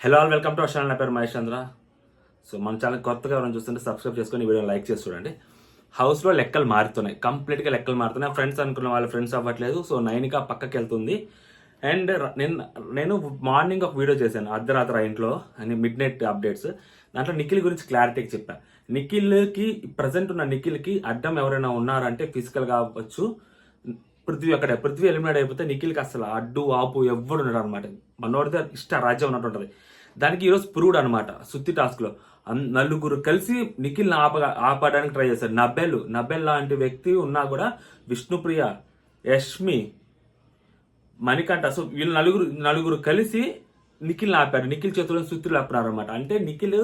Hello all welcome to our channel. నా పేరు మహేష్ చంద్ర. So మన ఛానల్ కొత్తగా ఎవరైనా చూస్తుంటే సబ్స్క్రైబ్ చేసుకొని వీడియో లైక్ చేసి చూడండి. హౌస్లో లెక్కలు మారుతున్నాయి, కంప్లీట్గా లెక్కలు మారుతున్నాయి. ఫ్రెండ్స్ అనుకున్న వాళ్ళు ఫ్రెండ్స్ అవ్వట్లేదు. సో నైన్గా పక్కకి వెళ్తుంది. అండ్ నేను మార్నింగ్ ఒక వీడియో చేశాను, అర్ధరాత్రి ఇంట్లో అని మిడ్ నైట్ అప్డేట్స్. దాంట్లో నిఖిల్ గురించి క్లారిటీగా చెప్పాను. నిఖిల్కి ప్రజెంట్ ఉన్న నిఖిల్కి అడ్డం ఎవరైనా ఉన్నారంటే ఫిజికల్గా అవ్వచ్చు, పృథ్వీ ఎలిమినేట్ అయిపోతే నిఖిల్కి అసలు అడ్డు ఆపు ఎవ్వడు ఉన్నాడు అనమాట. మనోడితే ఇష్ట రాజ్యం ఉన్నట్టు ఉంటుంది. దానికి ఈరోజు ప్రూవ్డ్ అనమాట. సుత్తి టాస్క్లో నలుగురు కలిసి నిఖిల్ని ఆపడానికి ట్రై చేశారు. నబెల్ లాంటి వ్యక్తి ఉన్నా కూడా విష్ణుప్రియ, యష్మి, మణికంఠ, సో వీళ్ళు నలుగురు కలిసి నిఖిల్ని ఆపారు. నిఖిల్ చేతుల్లో సుత్తులు ఆపినారు అనమాట. అంటే నిఖిల్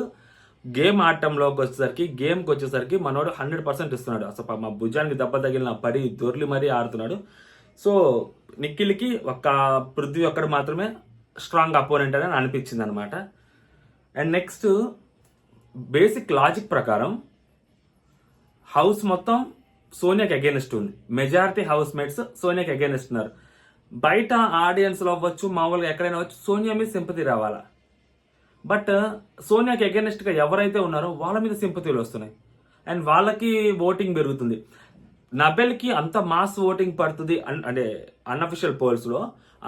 గేమ్ ఆడటంలోకి గేమ్కి వచ్చేసరికి మనోడు 100% ఇస్తున్నాడు. అసలు మా భుజానికి దెబ్బ తగిలిన పడి దొర్లి మరీ ఆడుతున్నాడు. సో నిఖిల్కి పృథ్వీ ఒక్కడు మాత్రమే స్ట్రాంగ్ అపోనెంట్ అని అనిపించింది అనమాట. అండ్ నెక్స్ట్ బేసిక్ లాజిక్ ప్రకారం హౌస్ మొత్తం సోనియాకి అగేనెస్ట్ ఉంది. మెజారిటీ హౌస్ మేట్స్ సోనియాకి అగేనెస్ట్ ఉన్నారు. బయట ఆడియన్స్లో అవ్వచ్చు, మామూలుగా ఎక్కడైనా అవ్వచ్చు, సోనియా మీద సింపతి రావాలా. బట్ సోనియాకి అగేనెస్ట్గా ఎవరైతే ఉన్నారో వాళ్ళ మీద సింపతిలు వస్తున్నాయి అండ్ వాళ్ళకి ఓటింగ్ పెరుగుతుంది. నబెల్కి అంత మాస్ ఓటింగ్ పడుతుంది అంటే అన్అఫిషియల్ పోల్స్లో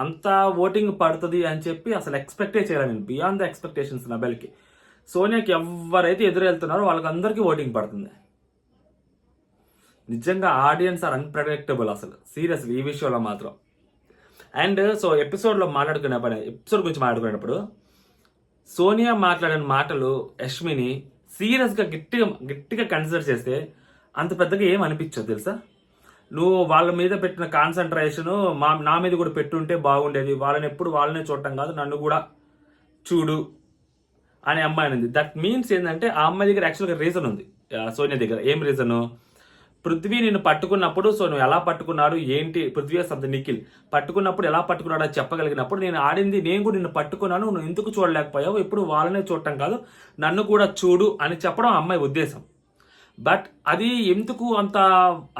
అంత ఓటింగ్ పడుతుంది అని చెప్పి అసలు ఎక్స్పెక్టే చేయలేదు నేను. బియాండ్ ద ఎక్స్పెక్టేషన్స్ నబెల్కి. సోనియాకి ఎవరైతే ఎదురెళ్తున్నారో వాళ్ళకందరికీ ఓటింగ్ పడుతుంది. నిజంగా ఆడియన్స్ ఆర్ అన్ప్రెడిక్టబుల్ అసలు, సీరియస్లీ ఈ విషయంలో మాత్రం. అండ్ సో ఎపిసోడ్ గురించి మాట్లాడుకునేటప్పుడు సోనియా మాట్లాడిన మాటలు యష్మిని సీరియస్గా గట్టిగా కన్సిడర్ చేస్తే అంత పెద్దగా ఏం అనిపించదు తెలుసా. నువ్వు వాళ్ళ మీద పెట్టిన కాన్సన్ట్రేషను నా మీద కూడా పెట్టుంటే బాగుండేది. వాళ్ళనే చూడటం కాదు, నన్ను కూడా చూడు అనే అమ్మాయి అనేది. దట్ మీన్స్ ఏంటంటే ఆ అమ్మాయి దగ్గర యాక్చువల్గా రీజన్ ఉంది. సోనియా దగ్గర ఏం రీజను? పృథ్వీ నిన్ను పట్టుకున్నప్పుడు, సో నువ్వు ఎలా పట్టుకున్నాడు ఏంటి, పృథ్వీ నిఖిల్ పట్టుకున్నప్పుడు ఎలా పట్టుకున్నాడో చెప్పగలిగినప్పుడు నేను కూడా నిన్ను పట్టుకున్నాను, నువ్వు ఎందుకు చూడలేకపోయావు, ఇప్పుడు వాళ్ళనే చూడటం కాదు నన్ను కూడా చూడు అని చెప్పడం అమ్మాయి ఉద్దేశం. బట్ అది ఎందుకు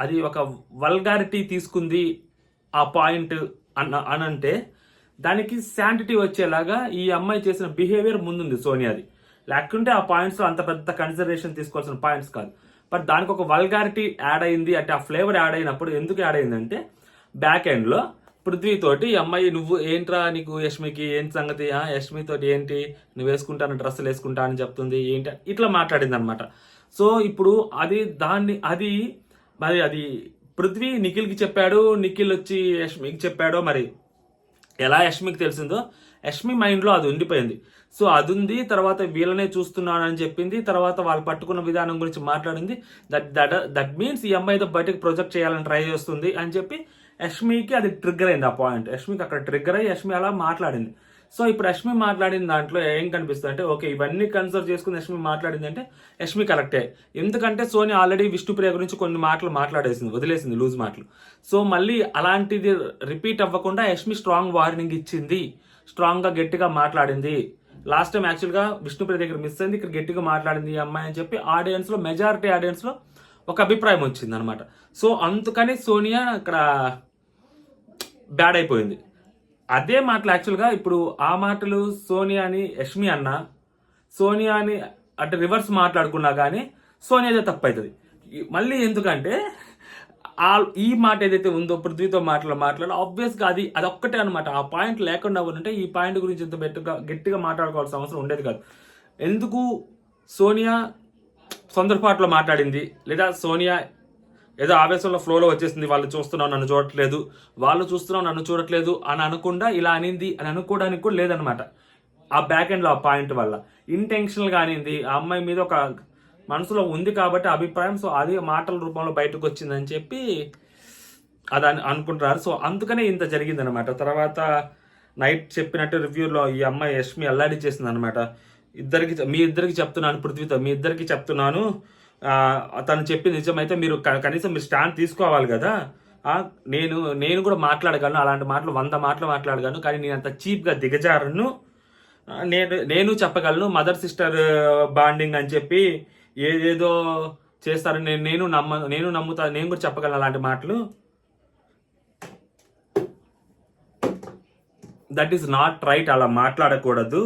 అది ఒక వల్గారిటీ తీసుకుంది ఆ పాయింట్ అనంటే దానికి శాంటిటీ వచ్చేలాగా ఈ అమ్మాయి చేసిన బిహేవియర్ ముందుంది సోనియాది. లేకుంటే ఆ పాయింట్స్లో అంత పెద్ద కన్సిడరేషన్ తీసుకోవాల్సిన పాయింట్స్ కాదు. బట్ దానికి ఒక వల్గారిటీ యాడ్ అయింది. అంటే ఆ ఫ్లేవర్ యాడ్ అయినప్పుడు ఎందుకు యాడ్ అయిందంటే బ్యాక్ ఎండ్లో పృథ్వీతోటి ఈ అమ్మాయి నువ్వు ఏంట్రా నీకు యష్మికి ఏంటి సంగతి, యష్మితోటి ఏంటి నువ్వు వేసుకుంటాను డ్రెస్సులు వేసుకుంటా అని చెప్తుంది ఏంటి ఇట్లా మాట్లాడింది అనమాట. సో ఇప్పుడు అది పృథ్వీ నిఖిల్కి చెప్పాడు, నిఖిల్ వచ్చి యష్మికి చెప్పాడో మరి ఎలా యష్మికి తెలిసిందో యష్మి మైండ్లో అది ఉండిపోయింది. సో అది ఉంది. తర్వాత వీళ్ళనే చూస్తున్నానని చెప్పింది. తర్వాత వాళ్ళు పట్టుకున్న విధానం గురించి మాట్లాడింది. దట్ మీన్స్ ఈ అమ్మాయితో బయటకు ప్రొజెక్ట్ చేయాలని ట్రై చేస్తుంది అని చెప్పి యష్మికి అది ట్రిగ్గర్ అయింది. ఆ పాయింట్ యష్మికి అక్కడ ట్రిగ్గర్ అయ్యి యష్మి అలా మాట్లాడింది. సో ఇప్పుడు యష్మి మాట్లాడిన దాంట్లో ఏం కనిపిస్తుంది అంటే ఓకే ఇవన్నీ కన్సిడర్ చేసుకుని యష్మి మాట్లాడింది అంటే యష్మి కరెక్టే. ఎందుకంటే సోనియా ఆల్రెడీ విష్ణుప్రియ గురించి కొన్ని మాటలు వదిలేసింది లూజ్ మాటలు. సో మళ్ళీ అలాంటిది రిపీట్ అవ్వకుండా యష్మి స్ట్రాంగ్ వార్నింగ్ ఇచ్చింది, స్ట్రాంగ్గా గట్టిగా మాట్లాడింది. లాస్ట్ టైం యాక్చువల్గా విష్ణుప్రియ దగ్గర మిస్ అయింది, ఇక్కడ గట్టిగా మాట్లాడింది ఈ అమ్మాయి అని చెప్పి మెజారిటీ ఆడియన్స్లో ఒక అభిప్రాయం వచ్చింది అనమాట. సో అందుకని సోనియా ఇక్కడ బ్యాడ్ అయిపోయింది. అదే మాటలు యాక్చువల్గా ఇప్పుడు ఆ మాటలు సోనియాని యష్మి అన్నా, సోనియాని అంటే రివర్స్ మాట్లాడుకున్నా కానీ సోనియాదే తప్పు అవుతుంది. మళ్ళీ ఎందుకంటే ఈ మాట ఏదైతే ఉందో పృథ్వీతో మాట్లాడు ఆబ్వియస్గా అది ఒక్కటే అనమాట. ఆ పాయింట్ లేకుండా ఉంటే ఈ పాయింట్ గురించి ఇంత గట్టిగా మాట్లాడుకోవాల్సిన అవసరం ఉండేది కాదు. ఎందుకు సోనియా తొందరపాటులో మాట్లాడింది, లేదా సోనియా ఏదో ఆవేశంలో ఫ్లోలో వచ్చేసింది, వాళ్ళు చూస్తున్నావు నన్ను చూడట్లేదు, వాళ్ళు చూస్తున్నావు నన్ను చూడట్లేదు అని అనకుండా ఇలా అనింది అని అనుకోవడానికి కూడా లేదనమాట. ఆ బ్యాక్ ఎండ్లో ఆ పాయింట్ వల్ల ఇంటెన్షనల్గా అనింది. ఆ అమ్మాయి మీద ఒక మనసులో ఉంది కాబట్టి అభిప్రాయం, సో అది మాటల రూపంలో బయటకు వచ్చిందని చెప్పి అది అనుకుంటున్నారు. సో అందుకనే ఇంత జరిగిందనమాట. తర్వాత నైట్ చెప్పినట్టు రివ్యూలో ఈ అమ్మాయి యష్మి అల్లాడి చేసింది అనమాట. మీ ఇద్దరికి చెప్తున్నాను, పృథ్వీతో మీ ఇద్దరికి చెప్తున్నాను, తను చెప్పింది నిజమైతే మీరు కనీసం మీరు స్టాండ్ తీసుకోవాలి కదా. నేను కూడా మాట్లాడగలను, అలాంటి మాటలు 100 మాటలు మాట్లాడగలను, కానీ నేను అంత చీప్గా దిగజారను, నేను చెప్పగలను మదర్ సిస్టర్ బాండింగ్ అని చెప్పి ఏదేదో చేస్తారని నేను నమ్ముతా, నేను కూడా చెప్పగలను అలాంటి మాటలు. దట్ ఈస్ నాట్ రైట్, అలా మాట్లాడకూడదు.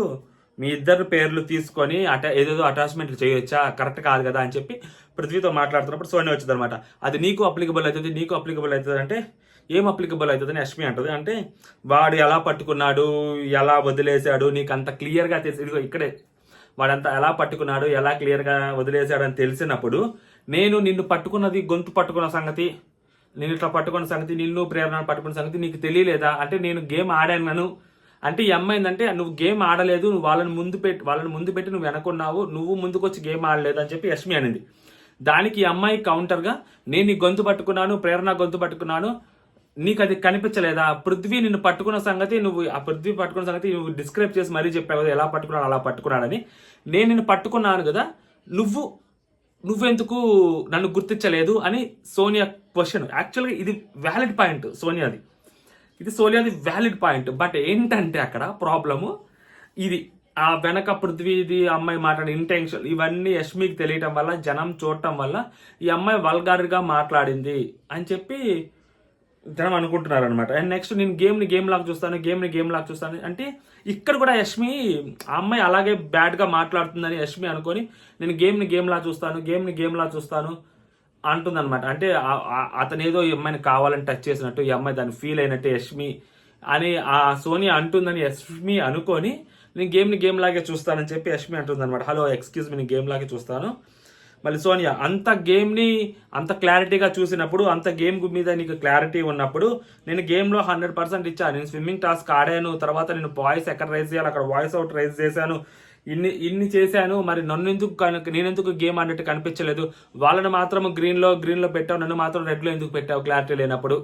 మీ ఇద్దరు పేర్లు తీసుకొని ఏదేదో అటాచ్మెంట్లు చేయొచ్చా, కరెక్ట్ కాదు కదా అని చెప్పి పృథ్వీతో మాట్లాడుతున్నప్పుడు సోనియా వచ్చింది అనమాట. అది నీకు అప్లికబుల్ అవుతుంది, నీకు అప్లికబుల్ అవుతుంది అంటే ఏం అప్లికబుల్ అవుతుందని యష్మి అంటది. అంటే వాడు ఎలా పట్టుకున్నాడు, ఎలా వదిలేశాడు నీకు అంత క్లియర్గా తెలిసి, ఇదిగో ఇక్కడే వాడంతా ఎలా పట్టుకున్నాడు, ఎలా క్లియర్గా వదిలేశాడు అని తెలిసినప్పుడు నేను నిన్ను పట్టుకున్నది, గొంతు పట్టుకున్న సంగతి, నేను ఇట్లా పట్టుకున్న సంగతి, నిన్ను ప్రేరణ పట్టుకున్న సంగతి నీకు తెలియలేదా అంటే నేను గేమ్ ఆడాను అంటే ఈ అమ్మాయి ఏంటంటే నువ్వు గేమ్ ఆడలేదు, నువ్వు వాళ్ళని ముందు పెట్టి నువ్వు వెనకున్నావు, నువ్వు ముందుకు వచ్చి గేమ్ ఆడలేదు అని చెప్పి యష్మి అనింది. దానికి ఈ అమ్మాయి కౌంటర్గా నేను నీ గొంతు పట్టుకున్నాను, ప్రేరణ గొంతు పట్టుకున్నాను, నీకు అది కనిపించలేదా, పృథ్వీ నిన్ను పట్టుకున్న సంగతి ఆ పృథ్వీ పట్టుకున్న సంగతి నువ్వు డిస్క్రైబ్ చేసి మరీ చెప్పావు కదా ఎలా పట్టుకున్నాడు అలా పట్టుకున్నాడని. నేను నిన్ను పట్టుకున్నాను కదా, నువ్వెందుకు నన్ను గుర్తించలేదు అని సోనియా క్వశ్చన్. యాక్చువల్గా ఇది వ్యాలిడ్ పాయింట్ సోనియాది, వ్యాలిడ్ పాయింట్. బట్ ఏంటంటే అక్కడ ప్రాబ్లము ఇది, ఆ వెనక పృథ్వీది అమ్మాయి మాట్లాడే ఇంటెన్షన్ ఇవన్నీ యష్మికి తెలియటం వల్ల, జనం చూడటం వల్ల ఈ అమ్మాయి వల్గార్గా మాట్లాడింది అని చెప్పి జనం అనుకుంటున్నారు అనమాట. అండ్ నెక్స్ట్ నేను గేమ్ లాగా చూస్తాను అంటే ఇక్కడ కూడా యష్మి ఆ అమ్మాయి అలాగే బ్యాడ్గా మాట్లాడుతుందని యష్మి అనుకొని నేను గేమ్ లా చూస్తాను అంటుందన్నమాట. అంటే అతను ఏదో ఈ అమ్మాయిని కావాలని టచ్ చేసినట్టు, ఈ అమ్మాయి దాన్ని ఫీల్ అయినట్టు యష్మి అని ఆ సోనియా అంటుందని యష్మి అనుకొని నేను గేమ్ లాగే చూస్తానని చెప్పి యష్మి అంటుందన్నమాట. హలో ఎక్స్క్యూజ్ మీ, నేను గేమ్ లాగే చూస్తాను. మళ్ళీ సోనియా అంత గేమ్ని అంత క్లారిటీగా చూసినప్పుడు, అంత గేమ్ మీద నీకు క్లారిటీ ఉన్నప్పుడు నేను గేమ్లో 100% ఇచ్చాను, నేను స్విమ్మింగ్ టాస్క్ ఆడాను, తర్వాత నేను వాయిస్ ఎక్కడ రైజ్ చేయాలి అక్కడ వాయిస్ అవుట్ రైజ్ చేశాను, ఇన్ని చేశాను, మరి నేనెందుకు గేమ్ అన్నట్టు కనిపించలేదు, వాళ్ళని మాత్రం గ్రీన్లో పెట్టావు, నన్ను మాత్రం రెడ్లో ఎందుకు పెట్టావు క్లారిటీ లేనప్పుడు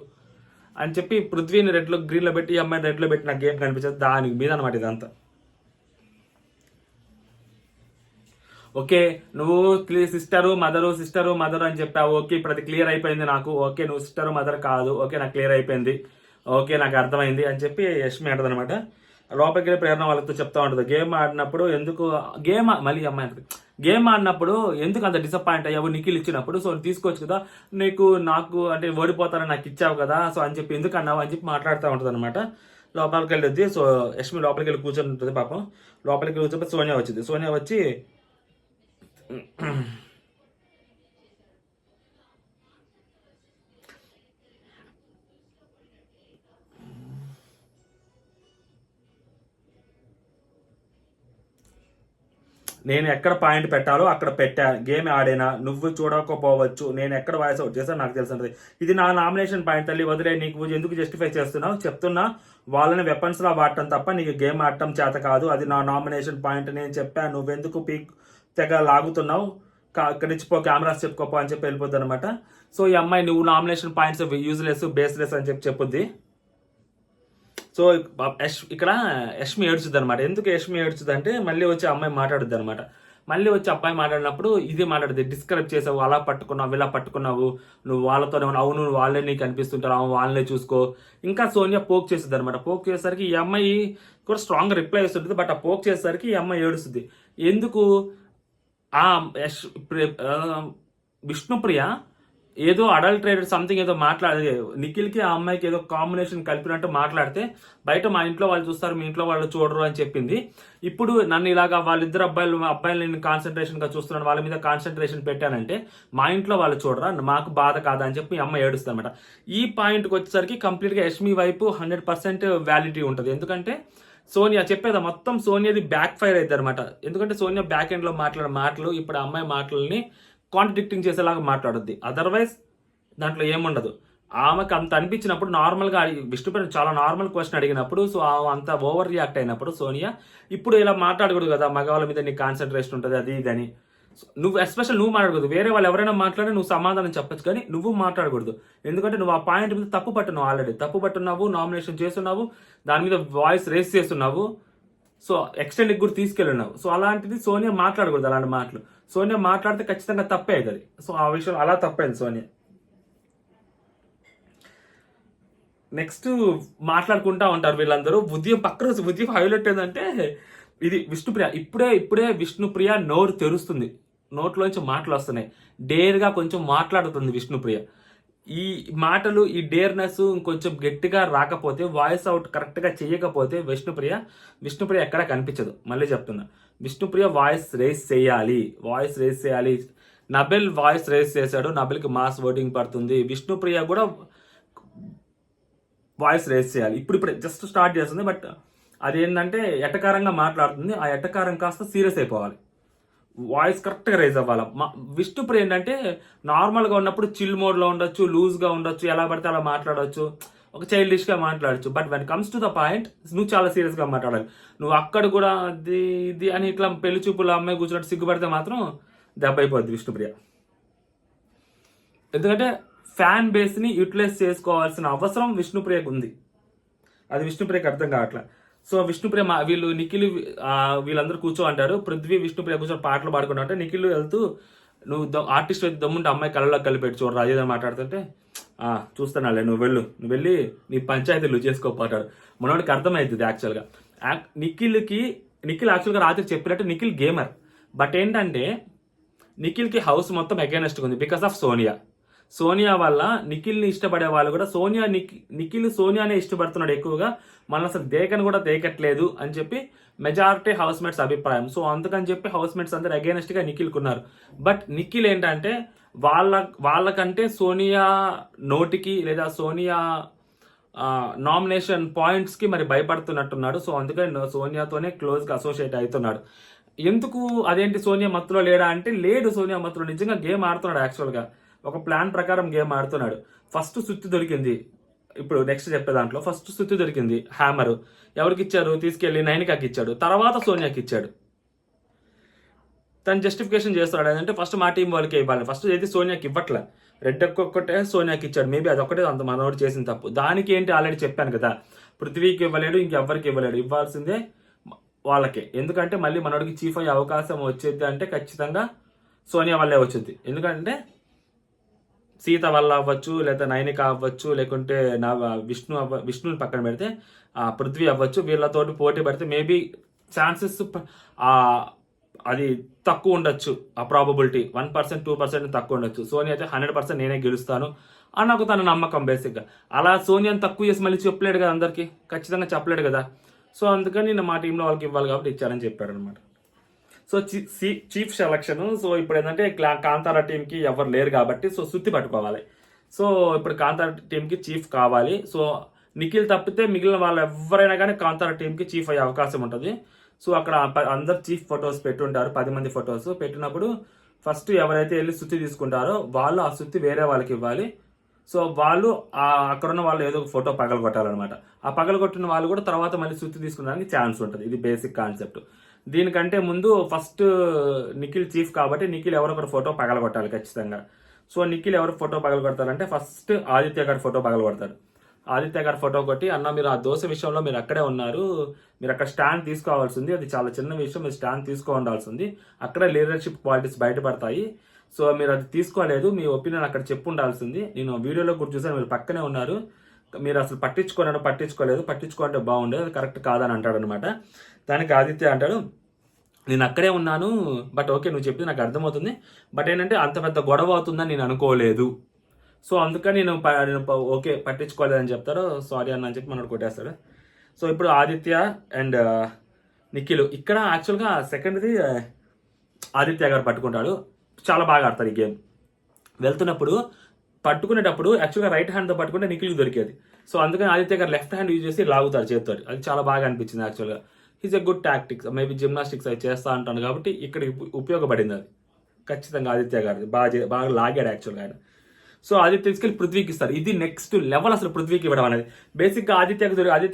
అని చెప్పి పృథ్వీని గ్రీన్లో పెట్టి ఈ అమ్మాయిని రెడ్లో పెట్టి నాకు గేమ్ కనిపించదు, దాని మీద అనమాట ఇదంతా. ఓకే నువ్వు సిస్టరు మదరు అని చెప్పావు, ఓకే ఇప్పుడు అది క్లియర్ అయిపోయింది నాకు, ఓకే నువ్వు సిస్టరు మదర్ కాదు, ఓకే నాకు క్లియర్ అయిపోయింది, ఓకే నాకు అర్థమైంది అని చెప్పి యష్మి అంటది అనమాట. లోపలికి వెళ్ళి ప్రేరణ వాళ్ళతో చెప్తా ఉంటుంది, గేమ్ ఆడినప్పుడు ఎందుకు మళ్ళీ అమ్మాయి గేమ్ ఆడినప్పుడు ఎందుకు అంత డిసప్పాయింట్ అయ్యావు, నిఖిల్ ఇచ్చినప్పుడు, సో తీసుకోవచ్చు కదా, నాకు అంటే ఓడిపోతానని నాకు ఇచ్చావు కదా, సో అని చెప్పి ఎందుకు అన్నావు అని చెప్పి మాట్లాడుతూ ఉంటుంది అనమాట. లోపలికి వెళ్ళొద్ది, సో యష్మి లోపలికి వెళ్ళి కూర్చొని ఉంటుంది పాపం. లోపలికి కూర్చోబోతే సోనియా వచ్చి నేను ఎక్కడ పాయింట్ పెట్టాలో అక్కడ పెట్టాను, గేమ్ ఆడేనా, నువ్వు చూడకపోవచ్చు, నేను ఎక్కడ వాయిస్ అవుట్ చేశాను నాకు తెలిసి, ఇది నా నామినేషన్ పాయింట్ తల్లి, వదిలే, నీకు ఎందుకు జస్టిఫై చేస్తున్నావు, చెప్తున్నా వాళ్ళని వెపన్స్ లా వాడటం తప్ప నీకు గేమ్ ఆడటం చేత కాదు, అది నా నామినేషన్ పాయింట్, నేను చెప్పాను, నువ్వెందుకు తెగ లాగుతున్నావు, ఇక్కడి నుంచి కెమెరాస్ చెప్పుకోపో అని చెప్పి వెళ్ళిపోద్ది అనమాట. సో ఈ అమ్మాయి నువ్వు నామినేషన్ పాయింట్స్ యూజ్లెస్ బేస్లెస్ అని చెప్పుద్ది. సో ఇక్కడ యష్మి ఏడ్చుద్ది అనమాట. ఎందుకు యష్మి ఏడ్చుద్ది అంటే మళ్ళీ వచ్చి అమ్మాయి మాట్లాడుద్ది అనమాట. మళ్ళీ వచ్చి అబ్బాయి మాట్లాడినప్పుడు ఇదే మాట్లాడుద్ది, డిస్కరేజ్ చేసావు, అలా పట్టుకున్నావు, ఇలా పట్టుకున్నావు, నువ్వు వాళ్ళతోనే ఉన్నావు, అవును వాళ్ళే నీకు అనిపిస్తుంటారు, అవును వాళ్ళనే చూసుకో. ఇంకా సోనియా పోక్ చేస్తుంది అనమాట. పోక్ చేసేసరికి ఈ అమ్మాయి కూడా స్ట్రాంగ్ రిప్లై ఇస్తుంటుంది, బట్ ఆ పోక్ చేసేసరికి ఈ అమ్మాయి ఏడుస్తుంది. ఎందుకు విష్ణుప్రియ ఏదో అడల్ట్రేటెడ్ సంథింగ్ ఏదో మాట్లాడే నిఖిల్కి ఆ అమ్మాయికి ఏదో కాంబినేషన్ కలిపినట్టు మాట్లాడితే బయట మా ఇంట్లో వాళ్ళు చూస్తారు, మీ ఇంట్లో వాళ్ళు చూడరు అని చెప్పింది. ఇప్పుడు నన్ను ఇలాగా వాళ్ళిద్దరు అబ్బాయిలు నేను కాన్సన్ట్రేషన్గా చూస్తున్నాను, వాళ్ళ మీద కాన్సన్ట్రేషన్ పెట్టానంటే మా ఇంట్లో వాళ్ళు చూడరా, మాకు బాధ కాదా అని చెప్పి అమ్మాయి ఏడుస్తుంది అనమాట. ఈ పాయింట్కి వచ్చేసరికి కంప్లీట్గా యష్మి వైపు 100% వ్యాలిడిటీ ఉంటుంది. ఎందుకంటే సోనియా చెప్పేదా మొత్తం సోనియాది బ్యాక్ ఫైర్ అవుతుంది అనమాట. ఎందుకంటే సోనియా బ్యాక్ ఎండ్లో మాట్లాడే మాటలు ఇప్పుడు అమ్మాయి మాటలని కాంట్రడిక్టింగ్ చేసేలాగా మాట్లాడుద్ది. అదర్వైజ్ దాంట్లో ఏముండదు. ఆమెకు అంత అనిపించినప్పుడు నార్మల్గా విష్ణుప్రియ చాలా నార్మల్ క్వశ్చన్ అడిగినప్పుడు, సో అంత ఓవర్ రియాక్ట్ అయినప్పుడు సోనియా ఇప్పుడు ఇలా మాట్లాడకూడదు కదా, మగవాళ్ళ మీద నీకు కాన్సన్ట్రేషన్ ఉంటుంది అది ఇదని, నువ్వు ఎస్పెషల్ నువ్వు మాట్లాడకూడదు, వేరే వాళ్ళు ఎవరైనా మాట్లాడి నువ్వు సమాధానం చెప్పచ్చు కానీ నువ్వు మాట్లాడకూడదు. ఎందుకంటే నువ్వు ఆ పాయింట్ మీద తప్పు పట్టున్నావు, ఆల్రెడీ తప్పు పట్టున్నావు, నామినేషన్ చేస్తున్నావు, దాని మీద వాయిస్ రేస్ చేస్తున్నావు, సో ఎక్స్టెండ్కి కూడా తీసుకెళ్ళినావు. సో అలాంటిది సోనియా మాట్లాడకూడదు, అలాంటి మాటలు సోనియా మాట్లాడితే ఖచ్చితంగా తప్పే అవుతుంది. సో ఆ విషయం అలా తప్పైంది సోనియా. నెక్స్ట్ మాట్లాడుకుంటా ఉంటారు వీళ్ళందరూ. ఉదయం హైలైట్ ఏంటంటే ఇది విష్ణుప్రియ ఇప్పుడే విష్ణుప్రియ నోరు తెరుస్తుంది, నోట్లోంచి మాటలు వస్తున్నాయి, డేర్గా కొంచెం మాట్లాడుతుంది విష్ణుప్రియ. ఈ మాటలు, ఈ డేర్నెస్ ఇంకొంచెం గట్టిగా రాకపోతే, వాయిస్ అవుట్ కరెక్ట్గా చేయకపోతే విష్ణుప్రియ ఎక్కడా కనిపించదు. మళ్ళీ చెప్తున్నా, విష్ణుప్రియ వాయిస్ రేస్ చేయాలి. నబెల్ వాయిస్ రేస్ చేశాడు, నబెల్కి మాస్ ఓటింగ్ పడుతుంది. విష్ణుప్రియ కూడా వాయిస్ రేస్ చేయాలి. ఇప్పుడు జస్ట్ స్టార్ట్ చేస్తుంది, బట్ అదేంటంటే ఎటకారంగా మాట్లాడుతుంది. ఆ ఎటకారం కాస్త సీరియస్ అయిపోవాలి, వాయిస్ కరెక్ట్గా రైజ్ అవ్వాలి. విష్ణుప్రియ ఏంటంటే నార్మల్గా ఉన్నప్పుడు చిల్ మోడ్లో ఉండొచ్చు, లూజ్గా ఉండొచ్చు, ఎలా పడితే అలా మాట్లాడవచ్చు, ఒక చైల్డిష్గా మాట్లాడచ్చు. But when comes to the point, నువ్వు చాలా సీరియస్గా మాట్లాడాలి. నువ్వు అక్కడ కూడా ఇది అని ఇట్లా పెళ్లి చూపుల అమ్మాయి కూర్చున్నట్టు సిగ్గుపడితే మాత్రం దెబ్బ అయిపోద్ది విష్ణుప్రియ. ఎందుకంటే ఫ్యాన్ బేస్ని యూటిలైజ్ చేసుకోవాల్సిన అవసరం విష్ణుప్రియకు ఉంది. అది విష్ణుప్రియకి అర్థం కావట్లే. సో విష్ణుప్రియ వీళ్ళు నిఖిల్ వీళ్ళందరూ కూర్చో అంటారు. పృథ్వీ విష్ణుప్రియ కూర్చొని పాటలు పాడుకుంటా అంటే నిఖిల్ వెళ్తూ, నువ్వు ఆర్టిస్ట్ అయితే దమ్ముంటే అమ్మాయి కళ్ళలో కలిపెట్టి చూడరా అదేదని మాట్లాడుతుంటే, చూస్తానులే, నువ్వు వెళ్ళి నీ పంచాయతీలు చేసుకోపోతాడు. మనోడికి అర్థమవుతుంది యాక్చువల్గా. నిఖిల్ యాక్చువల్గా రాత్రి చెప్పినట్టు నిఖిల్ గేమర్. బట్ ఏంటంటే నిఖిల్కి హౌస్ మొత్తం అగైనెస్ట్గా ఉంది బికాస్ ఆఫ్ సోనియా వల్ల నిఖిల్ని ఇష్టపడే వాళ్ళు కూడా నిఖిల్ సోనియానే ఇష్టపడుతున్నాడు ఎక్కువగా, మన అసలు దేకని కూడా దేకట్లేదు అని చెప్పి మెజారిటీ హౌస్ మేట్స్ అభిప్రాయం. సో అందుకని చెప్పి హౌస్ మేట్స్ అందరు అగైనెస్ట్గా నిఖిల్కున్నారు. బట్ నిఖిల్ ఏంటంటే వాళ్ళకంటే సోనియా నోటికి లేదా సోనియా నామినేషన్ పాయింట్స్కి మరి భయపడుతున్నట్టున్నాడు. సో అందుకని సోనియాతోనే క్లోజ్గా అసోసియేట్ అవుతున్నాడు. ఎందుకు అదేంటి సోనియా మత్తులో లేడా అంటే, లేడు సోనియా మత్తులో, నిజంగా గేమ్ ఆడుతున్నాడు. యాక్చువల్గా ఒక ప్లాన్ ప్రకారం గేమ్ ఆడుతున్నాడు. ఫస్ట్ సుత్తి దొరికింది, ఇప్పుడు నెక్స్ట్ చెప్పే దాంట్లో ఫస్ట్ సుత్తి దొరికింది, హ్యామర్ ఎవరికి ఇచ్చారు, తీసుకెళ్లి నైనికాకి ఇచ్చాడు, తర్వాత సోనియాకి ఇచ్చాడు. తను జస్టిఫికేషన్ చేస్తాడు అంటే ఫస్ట్ మా టీం వాళ్ళకి ఇవ్వాలి, ఫస్ట్ అయితే సోనియాకి ఇవ్వట్లే, రెడ్ ఒక్కొక్కటే సోనియాకి ఇచ్చాడు. మేబీ అదొక్కటే అంత మనోడు చేసిన తప్పు. దానికి ఏంటి ఆల్రెడీ చెప్పాను కదా, పృథ్వీకి ఇవ్వలేడు, ఇంకెవ్వరికి ఇవ్వలేడు, ఇవ్వాల్సిందే వాళ్ళకే. ఎందుకంటే మళ్ళీ మనోడికి చీఫ్ అయ్యే అవకాశం వచ్చేది అంటే ఖచ్చితంగా సోనియా వల్లే వచ్చింది. ఎందుకంటే సీత వల్ల అవ్వచ్చు, లేదా నైనిక అవ్వచ్చు, లేకుంటే విష్ణుని పక్కన పెడితే పృథ్వీ అవ్వచ్చు, వీళ్ళతోటి పోటీ పడితే మేబీ ఛాన్సెస్ అది తక్కువ ఉండొచ్చు. ఆ ప్రాబబిలిటీ 1%, 2% తక్కువ ఉండొచ్చు. సోనియా అయితే 100% నేనే గెలుస్తాను అని నాకు తన నమ్మకం బేసిక్గా. అలా సోనియాని తక్కువ చేసి మళ్ళీ చెప్పలేడు కదా, అందరికీ ఖచ్చితంగా చెప్పలేడు కదా. సో అందుకని నేను మా టీంలో వాళ్ళకి ఇవ్వాలి కాబట్టి ఇచ్చారని చెప్పాడు అనమాట. So chief selection. సో ఇప్పుడు ఏంటంటే కాంతారా టీంకి ఎవరు లేరు కాబట్టి సో సుత్తి పట్టుకోవాలి. సో ఇప్పుడు కాంతారా టీంకి చీఫ్ కావాలి. సో నిఖిల్ తప్పితే మిగిలిన వాళ్ళు ఎవరైనా కానీ కాంతారా టీంకి చీఫ్ అయ్యే అవకాశం ఉంటుంది. సో అక్కడ అందరు చీఫ్ ఫొటోస్ పెట్టుంటారు, 10 మంది ఫొటోస్ పెట్టినప్పుడు ఫస్ట్ ఎవరైతే వెళ్ళి సుత్తి తీసుకుంటారో వాళ్ళు ఆ సుత్తి వేరే వాళ్ళకి ఇవ్వాలి. సో వాళ్ళు అక్కడున్న వాళ్ళు ఏదో ఒక ఫోటో పగలగొట్టాలన్నమాట. ఆ పగలగొట్టిన వాళ్ళు కూడా తర్వాత మళ్ళీ సుత్తి తీసుకునేదానికి ఛాన్స్ ఉంటుంది. ఇది బేసిక్ కాన్సెప్ట్. దీనికంటే ముందు ఫస్ట్ నిఖిల్ చీఫ్ కాబట్టి నిఖిల్ ఎవరొకరు ఫోటో పగలగొట్టాలి ఖచ్చితంగా. సో నిఖిల్ ఎవరు ఫోటో పగలగొడతారంటే ఫస్ట్ ఆదిత్య గారి ఫోటో పగలగొడతారు. ఆదిత్య గారి ఫోటో కొట్టి, అన్న మీరు ఆ దోశ విషయంలో మీరు అక్కడే ఉన్నారు, మీరు అక్కడ స్టాండ్ తీసుకోవాల్సింది, అది చాలా చిన్న విషయం, మీరు స్టాండ్ తీసుకో ఉండాల్సింది, అక్కడే లీడర్షిప్ క్వాలిటీస్ బయటపడతాయి. సో మీరు అది తీసుకోలేదు, మీ ఒపీనియన్ అక్కడ చెప్పు ఉండాల్సింది. నేను వీడియోలో కూడా చూసాను, మీరు పక్కనే ఉన్నారు, మీరు అసలు పట్టించుకోంటే బాగుండేది, అది కరెక్ట్ కాదని అంటాడు అనమాట. దానికి ఆదిత్య అంటాడు, నేను అక్కడే ఉన్నాను, బట్ ఓకే నువ్వు చెప్పింది నాకు అర్థమవుతుంది, బట్ ఏంటంటే అంత పెద్ద గొడవ అవుతుందని నేను అనుకోలేదు, సో అందుకని నేను ఓకే పట్టించుకోలేదని చెప్తారు. సారీ అన్న అని చెప్పి మనోడు కొట్టేస్తాడు. సో ఇప్పుడు ఆదిత్య అండ్ నిఖిల్ ఇక్కడ యాక్చువల్గా సెకండ్ది ఆదిత్య గారు పట్టుకుంటాడు, చాలా బాగా ఆడతారు ఈ గేమ్. వెళ్తున్నప్పుడు పట్టుకునేటప్పుడు యాక్చువల్గా రైట్ హ్యాండ్తో పట్టుకుంటే నిఖిల్కి దొరికేది. సో అందుకని ఆదిత్య గారు లెఫ్ట్ హ్యాండ్ యూజ్ చేసి లాగుతారు చేతితో. అది చాలా బాగా అనిపించింది యాక్చువల్గా. Is a good tactics, maybe gymnastics అవి చేస్తా అంటాను కాబట్టి ఇక్కడ ఉపయోగపడింది అది ఖచ్చితంగా. ఆదిత్య గారిది బాగా లాగాడు యాక్చువల్గా ఆయన. సో ఆదిత్య తీసుకెళ్ళి పృథ్వీకి ఇస్తారు. ఇది నెక్స్ట్ లెవెల్ అసలు పృథ్వీకి ఇవ్వడం అనేది. బేసిక్గా ఆదిత్య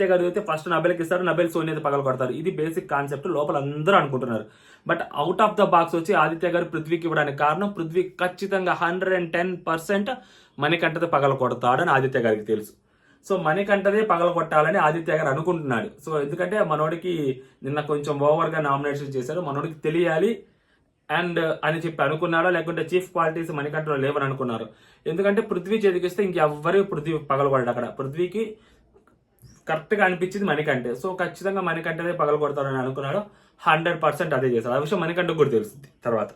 గారు అయితే ఫస్ట్ నబెల్కి ఇస్తారు, నబెల్ సోనియా పగల కొడతారు. ఇది బేసిక్ కాన్సెప్ట్, లోపల అందరూ అనుకుంటున్నారు. But out of the box వచ్చి ఆదిత్య గారు పృథ్వీకి ఇవ్వడానికి కారణం, పృథ్వీ ఖచ్చితంగా 110% మణికంఠతో పగల కొడతాడని ఆదిత్య గారికి తెలుసు. సో మణికంఠదే పగల కొట్టాలని ఆదిత్య గారు అనుకుంటున్నాడు. సో ఎందుకంటే మనోడికి నిన్న కొంచెం ఓవర్గా నామినేషన్ చేశారు, మనోడికి తెలియాలి అండ్ అని చెప్పి అనుకున్నాడో, లేకుంటే చీఫ్ క్వాలిటీస్ మణికంఠలో లేవని అనుకున్నారు. ఎందుకంటే పృథ్వీ చేతికిస్తే ఇంకెవ్వరు పృథ్వీ పగలగొడ్డాడు. అక్కడ పృథ్వీకి కరెక్ట్గా అనిపించింది మణికంఠే. సో ఖచ్చితంగా మణికంఠదే పగల కొడతారని అనుకున్నాడు. 100% అదే చేశాడు. ఆ విషయం మణికంఠకు కూడా తెలుస్తుంది, తర్వాత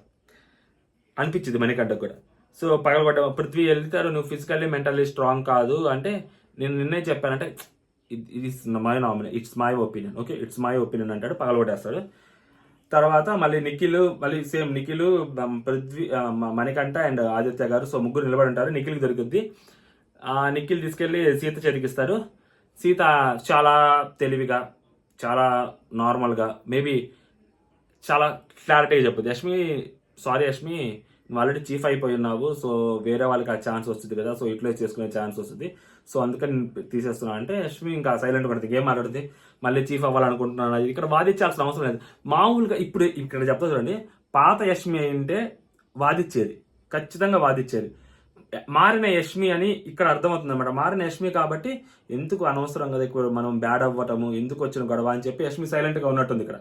అనిపించింది మణికంఠకు కూడా. సో పగలగొట్ట పృథ్వీ వెళ్తారు, నువ్వు ఫిజికల్లీ మెంటల్లీ స్ట్రాంగ్ కాదు అంటే నేను నిన్నే చెప్పానంటే ఇది my nominee, it's my opinion, okay it's my opinion అంటాడు, పగలగొట్టేస్తాడు. తర్వాత మళ్ళీ నిఖిల్ పృథ్వీ మణికంఠ అండ్ ఆదిత్య గారు, సో ముగ్గురు నిలబడి ఉంటారు. నిఖిల్కి దొరుకుద్ది. నిఖిల్ తీసుకెళ్ళి సీత చేతికిస్తారు. సీత చాలా తెలివిగా, చాలా నార్మల్గా, మేబీ చాలా క్లారిటీగా చెప్పుద్ది, యష్మి నువ్వు ఆల్రెడీ చీఫ్ అయిపోయి ఉన్నావు, సో వేరే వాళ్ళకి ఆ ఛాన్స్ వస్తుంది కదా, సో యూటిలైజ్ చేసుకునే ఛాన్స్ వస్తుంది, సో అందుకని తీసేస్తున్నా అంటే యష్మి ఇంకా సైలెంట్ పడుతుంది, ఏం మాట్లాడుతుంది, మళ్ళీ చీఫ్ అవ్వాలనుకుంటున్నాను. ఇక్కడ వాదించాల్సిన అవసరం లేదు. మామూలుగా ఇప్పుడు ఇక్కడ చెప్తా చూడండి, పాత యష్మి అయింటే వాదిచ్చేది, ఖచ్చితంగా వాదిచ్చేది. మారిన యష్మి అని ఇక్కడ అర్థమవుతుంది అనమాట. మారిన యష్మి కాబట్టి ఎందుకు అనవసరం కదా ఇప్పుడు మనం బ్యాడ్ అవ్వటము, ఎందుకు వచ్చిన గొడవ అని చెప్పి యష్మి సైలెంట్గా ఉన్నట్టుంది ఇక్కడ.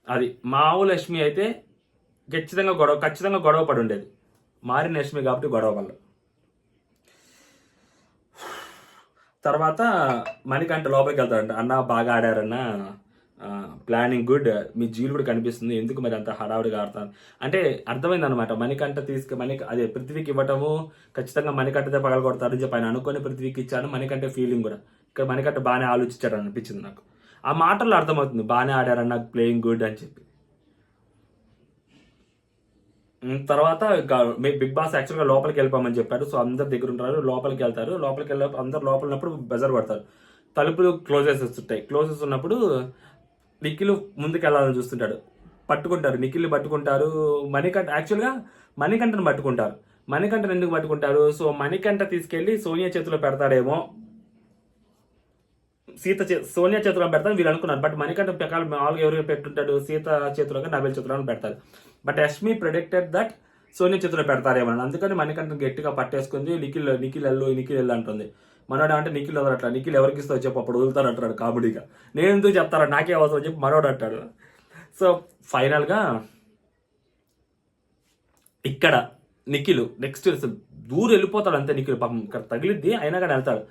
అది మామూలు యష్మి అయితే ఖచ్చితంగా గొడవ పడి ఉండేది. మారిన యష్మి కాబట్టి గొడవ వల్ల. తర్వాత మణికంఠ లోపలికి వెళ్తాడంట, అన్న బాగా ఆడారన్న, ప్లానింగ్ గుడ్, మీ జీలు కూడా కనిపిస్తుంది, ఎందుకు మరి అంత హడావుడిగా ఆడతాను అంటే అర్థమైంది అనమాట. మణికంఠ అదే పృథ్వీకి ఇవ్వటము, ఖచ్చితంగా మణికంఠతో పగల కొడతారని చెప్పి ఆయన అనుకుని పృథ్వీకి ఇచ్చాను. మణికంఠ ఫీలింగ్ కూడా ఇక్కడ మణికంఠ బాగానే ఆలోచించాడు అనిపించింది నాకు. ఆ మాటల్లో అర్థమవుతుంది బాగానే ఆడారన్న, ప్లేయింగ్ గుడ్ అని చెప్పి. తర్వాత బిగ్ బాస్ యాక్చువల్గా లోపలికి వెళ్ళిపోమని చెప్పారు, సో అందరు దగ్గర ఉంటారు, లోపలికి వెళ్తారు. లోపలికి అందరు లోపల ఉన్నప్పుడు బజర్ పడతారు, తలుపులు క్లోజెస్ ఉంటాయి. క్లోజెస్ ఉన్నప్పుడు నిఖిల్ ముందుకు వెళ్ళాలని చూస్తుంటాడు, పట్టుకుంటారు, నిఖిల్ని పట్టుకుంటారు. యాక్చువల్గా మణికంఠను పట్టుకుంటారు. మణికంఠను ఎందుకు పట్టుకుంటారు, సో మణికంఠ తీసుకెళ్లి సోనియా చేతిలో పెడతాడేమో, సోనియా చేతిలో పెడతారు వీళ్ళు అనుకున్నారు. బట్ మణికంఠ ప్రకారం మామూలుగా ఎవరు పెట్టుంటాడు, సీత చేతిలో నబెల్ చేతిలో పెడతారు. But Yashmi predicted that Sonia చేతిలో పెడతారేమో, అందుకని మణికంఠ గట్టిగా పట్టేసుకుంది. నిఖిల్ వెళ్ళు అంటుంది. మనోడు అంటే నిఖిల్ వదలట్లా, నిఖిల్ ఎవరికి ఇస్తావు చెప్పు, అప్పుడు వదులుతారు అంటాడు కామెడీగా. నేను ఎందుకు చెప్తారా, నాకే అవసరం చెప్పి మనోడు అంటాడు. సో ఫైనల్గా ఇక్కడ నిఖిల్ నెక్స్ట్ దూరం వెళ్ళిపోతాడు అంతే. నిఖిల్ పాపం ఇక్కడ తగిలిద్ది, అయినా కానీ వెళ్తాడు.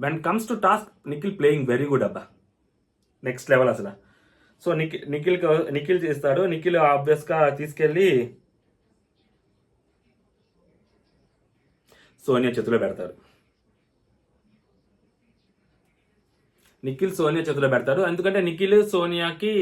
When comes to task Nikhil playing very good అబ్బా, నెక్స్ట్ లెవెల్ అసలు. సో నిఖిల్ చేస్తాడు. నిఖిల్ ఆబ్వియస్గా తీసుకెళ్ళి సోనియా చేతిలో పెడతాడు. ఎందుకంటే నిఖిల్ సోనియాకి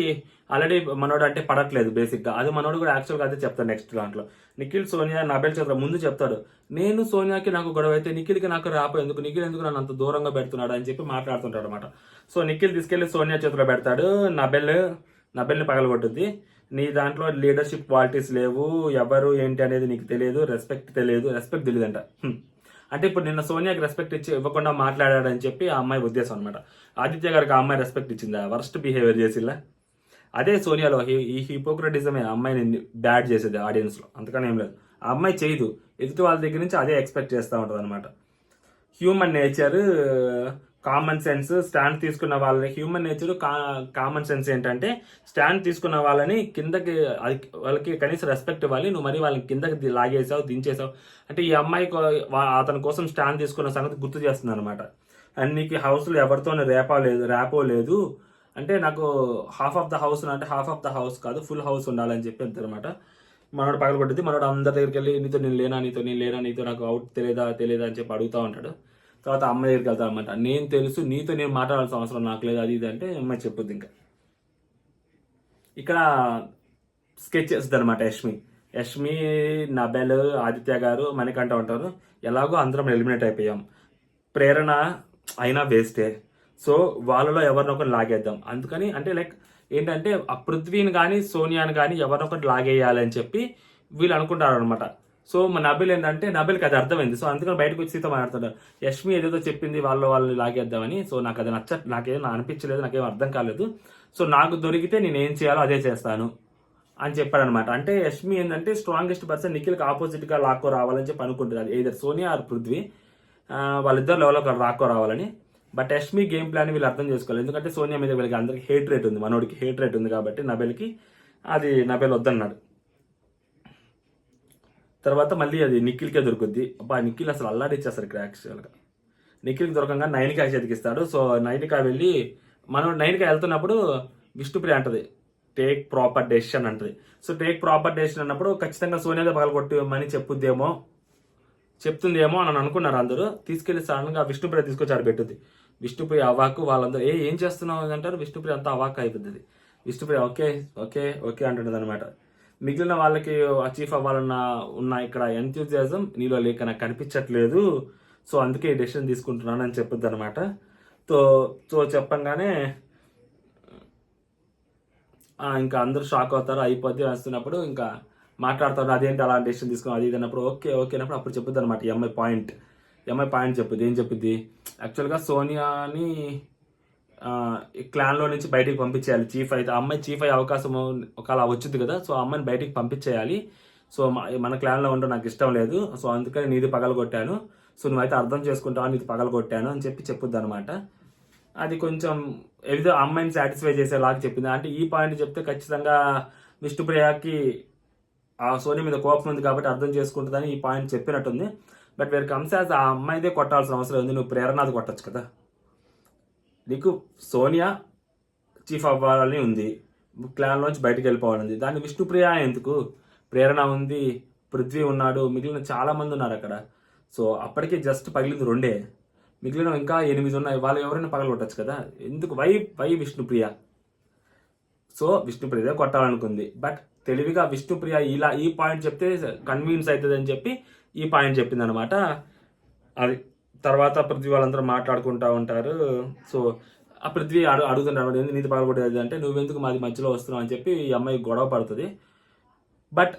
ఆల్రెడీ మనోడు అంటే పడట్లేదు బేసిక్గా, అది మనోడు కూడా యాక్చువల్గా అదే చెప్తాడు నెక్స్ట్ దాంట్లో. నిఖిల్ సోనియా నబెల్ చేతిలో ముందు చెప్తాడు, నేను సోనియాకి నాకు గొడవ అయితే నిఖిల్కి నాకు రాపో ఎందుకు, నిఖిల్ ఎందుకు నన్ను అంత దూరంగా పెడుతున్నాడు అని చెప్పి మాట్లాడుతుంటాడు అనమాట. సో నిఖిల్ తీసుకెళ్లి సోనియా చేతిలో పెడతాడు. నబెల్ని పగలగొట్టుద్ది. నీ దాంట్లో లీడర్షిప్ క్వాలిటీస్ లేవు, ఎవరు ఏంటి అనేది నీకు తెలియదు, రెస్పెక్ట్ తెలియదంట. అంటే ఇప్పుడు నిన్న సోనియాకి రెస్పెక్ట్ ఇవ్వకుండా మాట్లాడాడని చెప్పి ఆ అమ్మాయి ఉద్దేశం అనమాట. ఆదిత్య గారికి ఆ అమ్మాయి రెస్పెక్ట్ ఇచ్చిందా, వర్స్ట్ బిహేవియర్ చేసిల్లా. అదే సోనియాలో ఈ హిపోక్రటిజమే ఆ అమ్మాయిని బ్యాడ్ చేసేది ఆడియన్స్లో, అంతకని ఏం లేదు. ఆ అమ్మాయి చేయదు, ఎదుటి వాళ్ళ దగ్గర నుంచి అదే ఎక్స్పెక్ట్ చేస్తూ ఉంటుంది అనమాట. Human nature, common sense, stand తీసుకున్న వాళ్ళని, హ్యూమన్ నేచర్ కామన్ సెన్స్ ఏంటంటే స్టాండ్ తీసుకున్న వాళ్ళని కిందకి, వాళ్ళకి కనీసం రెస్పెక్ట్ ఇవ్వాలి, నువ్వు మరి వాళ్ళని కిందకి లాగేసావు, దించేసావు అంటే ఈ అమ్మాయి అతని కోసం స్టాండ్ తీసుకున్న సంగతి గుర్తు చేస్తుంది అనమాట. అండ్ నీకు హౌస్లో ఎవరితోనే ర్యాపో లేదు అంటే నాకు హాఫ్ ఆఫ్ ద హౌస్ అంటే హాఫ్ ఆఫ్ ద హౌస్ కాదు, ఫుల్ హౌస్ ఉండాలని చెప్పి అనమాట. మనోడు పగలగొట్టింది. మనోడు అందరి దగ్గరికి వెళ్ళి నీతో నేను లేనా, నీతో నాకు అవుట్ తెలియదా అని చెప్పి అడుగుతూ ఉంటాడు. తర్వాత అమ్మాయి దగ్గరికి వెళ్తా అనమాట, నేను తెలుసు నీతో నేను మాట్లాడాల్సిన అవసరం నాకు లేదు, అది ఇది అంటే అమ్మాయి చెప్పుద్ది. ఇంకా ఇక్కడ స్కెచ్ చేస్తుంది అనమాట యష్మి, నబెల్, ఆదిత్య గారు, మణికంఠ ఉంటారు. ఎలాగో అందరం ఎలిమినేట్ అయిపోయాం, ప్రేరణ అయినా వేస్టే, సో వాళ్ళలో ఎవరినొకరు లాగేద్దాం. అందుకని అంటే లైక్ ఏంటంటే ఆ పృథ్వీని కానీ సోనియాని కానీ ఎవరినొకటి లాగేయాలి అని చెప్పి వీళ్ళు అనుకుంటారు అనమాట. సో మా నబిల్ ఏంటంటే నబిల్కి అది అర్థమైంది, సో అందుకని బయటకు వచ్చి సీత మాట్లాడుతున్నారు. యష్మి ఏదేదో చెప్పింది వాళ్ళని లాగేద్దామని, సో నాకు అది నాకేం అనిపించలేదు, నాకేం అర్థం కాలేదు, సో నాకు దొరికితే నేను ఏం చేయాలో అదే చేస్తాను అని చెప్పాడనమాట. అంటే యష్మి ఏంటంటే స్ట్రాంగెస్ట్ పర్సన్ నిఖిల్కి ఆపోజిట్గా లాక్కో రావాలని చెప్పి అనుకుంటుంది, అది ఏదర్ సోనియా ఆర్ పృథ్వీ, వాళ్ళిద్దరు లెవెల్లో రాక్కో రావాలని. బట్ యష్మి గేమ్ ప్లాన్ వీళ్ళు అర్థం చేసుకోవాలి, ఎందుకంటే సోనియా మీద వీళ్ళకి అందరికి హేట్ రేట్ ఉంది, మనోడికి హేట్ రేట్ ఉంది కాబట్టి నబెల్కి అది నబెల్ వద్దన్నాడు. తర్వాత మళ్ళీ అది నిఖిల్కే దొరుకుద్ది. అబ్బా నిఖిల్ అసలు అల్లాడిచ్చేస్తారు ఇక్కడ యాక్చువల్గా. నిఖిల్కి దొరకంగా నైనికా చేతికిస్తాడు. సో నైనికా వెళ్ళి నైనికా వెళ్తున్నప్పుడు విష్ణుప్రియ అంటది టేక్ ప్రాపర్ డెసిషన్ అంటది. సో టేక్ ప్రాపర్ డెసిషన్ అన్నప్పుడు ఖచ్చితంగా సోనియాతో పగలగొట్టమని చెప్పుద్దేమో చెప్తుందేమో అని అనుకున్నారు అందరూ. తీసుకెళ్లి సడన్గా విష్ణుప్రియ తీసుకొచ్చి ఆడ పెట్టుద్ది. విష్ణుప్రియ అవాకు, వాళ్ళందరూ ఏం చేస్తున్నావు అంటారు. విష్ణుప్రియ అంతా అవాక్ అయిపోతుంది. విష్ణుప్రియ ఓకే ఓకే ఓకే అంటుంటుంది అనమాట. మిగిలిన వాళ్ళకి అచీవ్ అవ్వాలన్న ఉన్న ఇక్కడ ఎంతూజియాజం నీలో లేక నాకు కనిపించట్లేదు, సో అందుకే ఈ డెసిషన్ తీసుకుంటున్నాను అని చెప్పుద్ది అనమాట. సో చెప్పంగానే ఇంకా అందరూ షాక్ అవుతారు. అయిపోద్ది వస్తున్నప్పుడు ఇంకా మాట్లాడతారు, అదేంటి అలా డెసిషన్ తీసుకున్నాం అది ఇది అన్నప్పుడు ఓకే ఓకే అన్నప్పుడు అప్పుడు చెప్పుద్ది అనమాట. ఈ అమ్మాయి పాయింట్ చెప్పుద్ది. ఏం చెప్పుద్ది, యాక్చువల్గా సోనియాని క్లాన్లో నుంచి బయటికి పంపించేయాలి. చీఫ్ అయితే అమ్మాయి చీఫ్ అయ్యే అవకాశం ఒకవేళ వచ్చింది కదా, సో అమ్మాయిని బయటికి పంపించేయాలి. సో మన క్లాన్లో ఉండడం నాకు ఇష్టం లేదు, సో అందుకని నీది పగలగొట్టాను, సో నువ్వైతే అర్థం చేసుకుంటావు, నీది పగలగొట్టాను అని చెప్పుద్ది అనమాట. అది కొంచెం ఏదో అమ్మాయిని సాటిస్ఫై చేసేలాగా చెప్పింది. అంటే ఈ పాయింట్ చెప్తే ఖచ్చితంగా విష్ణుప్రియకి ఆ సోని మీద కోపం ఉంది కాబట్టి అర్థం చేసుకుంటుందని ఈ పాయింట్ చెప్పినట్టుంది. బట్ వేర్ కమ్స్ యాజ్ ఆ అమ్మాయిదే కొట్టాల్సిన అవసరం ఉంది, నువ్వు ప్రేరణది కొట్టచ్చు కదా. నీకు సోనియా చీఫ్ అవ్వాలని ఉంది, క్లాన్లోంచి బయటకు వెళ్ళిపోవాలని, దాన్ని విష్ణుప్రియ ఎందుకు, ప్రేరణ ఉంది, పృథ్వీ ఉన్నాడు, మిగిలిన చాలా మంది ఉన్నారు అక్కడ. సో అప్పటికే జస్ట్ పగిలింది 2, మిగిలిన ఇంకా 8 ఉన్నాయి, వాళ్ళు ఎవరైనా పగలగొట్టచ్చు కదా, ఎందుకు వై విష్ణుప్రియ. సో విష్ణుప్రియదే కొట్టాలనుకుంది, బట్ తెలివిగా విష్ణుప్రియ ఇలా ఈ పాయింట్ చెప్తే కన్విన్స్ అవుతుంది అని చెప్పి ఈ పాయింట్ చెప్పింది అనమాట. అది తర్వాత పృథ్వీ వాళ్ళందరూ మాట్లాడుకుంటూ ఉంటారు. సో ఆ పృథ్వీ అడుగుతుంటాడు, ఎందుకు నీతి పగలగొట్టేది అంటే, నువ్వెందుకు మాది మధ్యలో వస్తున్నావు అని చెప్పి ఈ అమ్మాయి గొడవ పడుతుంది. బట్